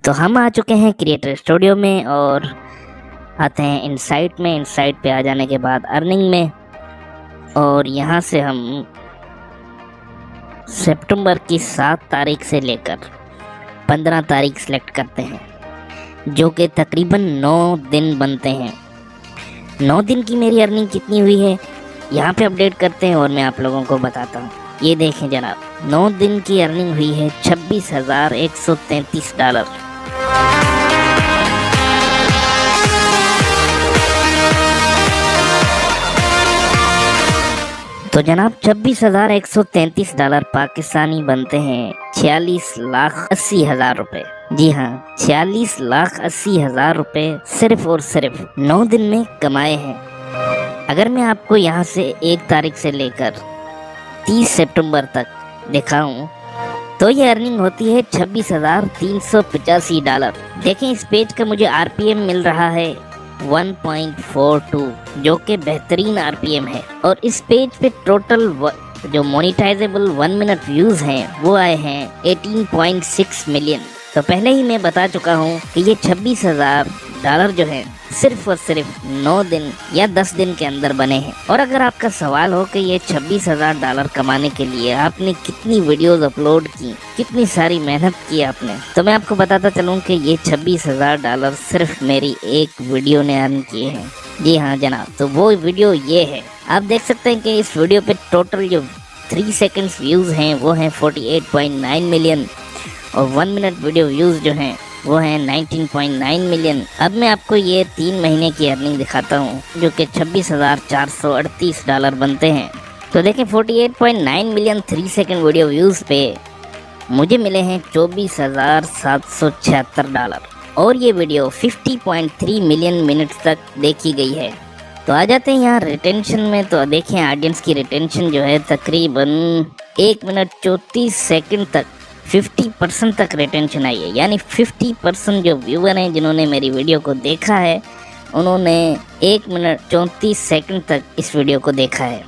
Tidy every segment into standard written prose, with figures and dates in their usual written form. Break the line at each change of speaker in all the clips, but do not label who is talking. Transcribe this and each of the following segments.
तो हम आ चुके हैं क्रिएटर स्टूडियो में और आते हैं इनसाइट में। इनसाइट पे आ जाने के बाद अर्निंग में, और यहाँ से हम सितंबर की 7 तारीख से लेकर 15 तारीख सेलेक्ट करते हैं, जो कि तकरीबन 9 दिन बनते हैं। 9 दिन की मेरी अर्निंग कितनी हुई है यहाँ पे अपडेट करते हैं और मैं आप लोगों को बताता हूँ। ये देखें जनाब, 9 दिन की अर्निंग हुई है $26,133। तो जनाब $26,133 पाकिस्तानी बनते हैं 46,80,000 रुपए। जी हाँ, 46,80,000 रुपए सिर्फ और सिर्फ 9 दिन में कमाए हैं। अगर मैं आपको यहाँ से 1 तारीख से लेकर 30 सितंबर तक दिखाऊं तो ये अर्निंग होती है $26,385। देखें, इस पेज का मुझे आरपीएम मिल रहा है 1.42, जो कि बेहतरीन आरपीएम है। और इस पेज पे टोटल जो मोनेटाइजेबल 1 मिनट व्यूज हैं वो आए हैं 18.6 मिलियन। तो पहले ही मैं बता चुका हूँ कि ये $26,000 जो है सिर्फ और सिर्फ 9 दिन या 10 दिन के अंदर बने हैं। और अगर आपका सवाल हो कि ये $26,000 कमाने के लिए आपने कितनी वीडियोस अपलोड की, कितनी सारी मेहनत की आपने, तो मैं आपको बताता चलूँ कि ये $26,000 सिर्फ मेरी एक वीडियो ने अर्न किए हैं। जी हाँ जनाब, तो वो वीडियो ये है। आप देख सकते हैं कि इस वीडियो पे टोटल जो 3 सेकेंड्स व्यूज़ हैं वो हैं 48.9 मिलियन, और 1 मिनट वीडियो व्यूज़ जो हैं वो हैं 19.9 मिलियन। अब मैं आपको ये 3 महीने की अर्निंग दिखाता हूँ, जो कि $26,438 बनते हैं। तो देखें, 48.9 मिलियन 3 सेकेंड वीडियो व्यूज़ पे मुझे मिले हैं $24,776, और ये वीडियो 50.3 मिलियन मिनट तक देखी गई है। तो आ जाते हैं यहाँ रिटेंशन में। तो देखें, ऑडियंस की रिटेंशन जो है तकरीबन 1 मिनट 34 सेकंड तक 50% तक रिटेंशन आई है। यानी 50% जो व्यूअर हैं जिन्होंने मेरी वीडियो को देखा है, उन्होंने 1 मिनट 34 सेकंड तक इस वीडियो को देखा है।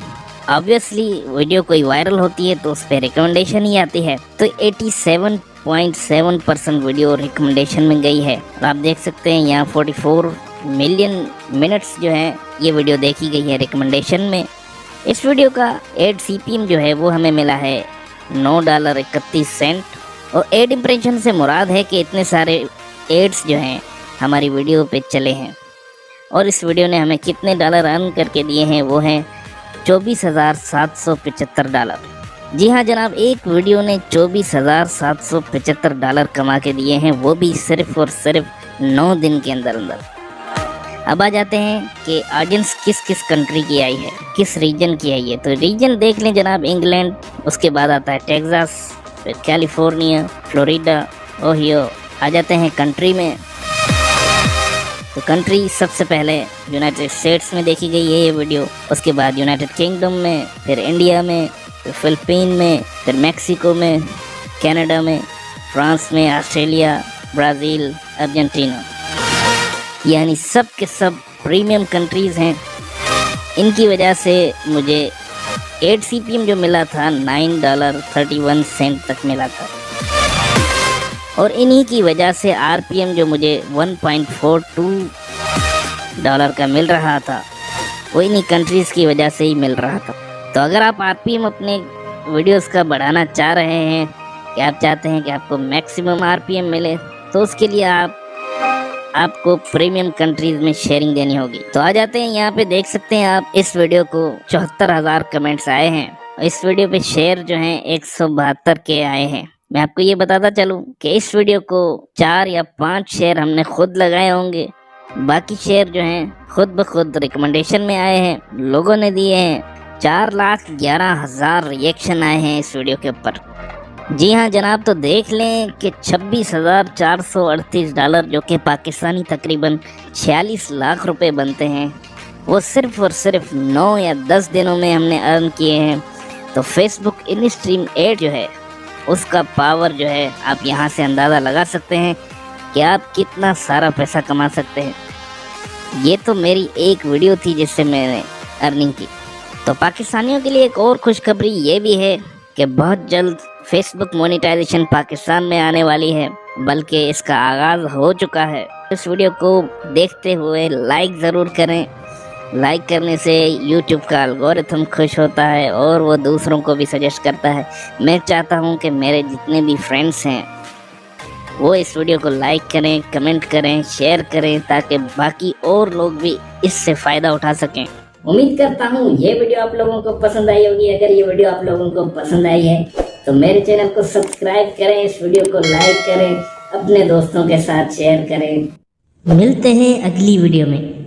ऑब्वियसली वीडियो कोई वायरल होती है तो उस पर रिकमेंडेशन ही आती है। तो 87.7% वीडियो रिकमेंडेशन में गई है। और आप देख सकते हैं यहाँ 44 मिलियन मिनट्स जो है ये वीडियो देखी गई है रिकमेंडेशन में। इस वीडियो का एड CPM जो है वो हमें मिला है $9.31। और एड इम्प्रेशन से मुराद है कि इतने सारे एड्स जो हैं हमारी वीडियो पे चले हैं। और इस वीडियो ने हमें कितने डॉलर अर्न करके दिए हैं वो हैं $24,775। जी हाँ जनाब, एक वीडियो ने $24,775 कमा के दिए हैं, वो भी सिर्फ और सिर्फ 9 दिन के अंदर अंदर। अब आ जाते हैं कि ऑडियंस किस किस कंट्री की आई है, किस रीजन की आई है। तो रीजन देख लें जनाब, इंग्लैंड, उसके बाद आता है टेक्सास, फिर कैलिफोर्निया, फ्लोरिडा, ओहियो। आ जाते हैं कंट्री में। तो कंट्री सबसे पहले यूनाइटेड स्टेट्स में देखी गई है ये वीडियो, उसके बाद यूनाइटेड किंगडम में, फिर इंडिया में, फिर फिलिपीन में, फिर मैक्सिको में, कनाडा में, फ्रांस में, ऑस्ट्रेलिया, ब्राज़ील, अर्जेंटीना। यानी सब के सब प्रीमियम कंट्रीज़ हैं। इनकी वजह से मुझे एड CPM जो मिला था $9.31 तक मिला था, और इन्हीं की वजह से RPM जो मुझे $1.42 का मिल रहा था वो इन्हीं कंट्रीज़ की वजह से ही मिल रहा था। तो अगर आप RPM अपने वीडियोस का बढ़ाना चाह रहे हैं, कि आप चाहते हैं कि आपको मैक्सिमम RPM मिले, तो उसके लिए आपको प्रीमियम कंट्रीज में शेयरिंग देनी होगी। तो आ जाते हैं यहाँ पे, देख सकते हैं आप, इस वीडियो को 74,000 कमेंट्स आए हैं। इस वीडियो पे शेयर जो हैं 172 के आए हैं। मैं आपको ये बताता चलूँ कि इस वीडियो को 4 या 5 शेयर हमने खुद लगाए होंगे, बाकी शेयर जो हैं खुद ब खुद रिकमेंडेशन में आए हैं, लोगों ने दिए हैं। 4,11,000 रिएक्शन आए हैं इस वीडियो के ऊपर। जी हाँ जनाब, तो देख लें कि $26,438 जो कि पाकिस्तानी तकरीबन 46 लाख रुपए बनते हैं, वो सिर्फ और सिर्फ 9 या 10 दिनों में हमने अर्न किए हैं। तो फेसबुक इन स्ट्रीम एड जो है उसका पावर जो है आप यहाँ से अंदाज़ा लगा सकते हैं कि आप कितना सारा पैसा कमा सकते हैं। ये तो मेरी एक वीडियो थी जिससे मैंने अर्निंग की। तो पाकिस्तानियों के लिए एक और खुशखबरी ये भी है कि बहुत जल्द फेसबुक मोनेटाइजेशन पाकिस्तान में आने वाली है, बल्कि इसका आगाज हो चुका है। इस वीडियो को देखते हुए लाइक ज़रूर करें। लाइक करने से यूट्यूब का एल्गोरिथम खुश होता है और वो दूसरों को भी सजेस्ट करता है। मैं चाहता हूँ कि मेरे जितने भी फ्रेंड्स हैं वो इस वीडियो को लाइक करें, कमेंट करें, शेयर करें, ताकि बाकी और लोग भी इससे फ़ायदा उठा सकें। उम्मीद करता हूँ ये वीडियो आप लोगों को पसंद आई होगी। अगर ये वीडियो आप लोगों को पसंद आई है तो मेरे चैनल को सब्सक्राइब करें, इस वीडियो को लाइक करें, अपने दोस्तों के साथ शेयर करें। मिलते हैं अगली वीडियो में।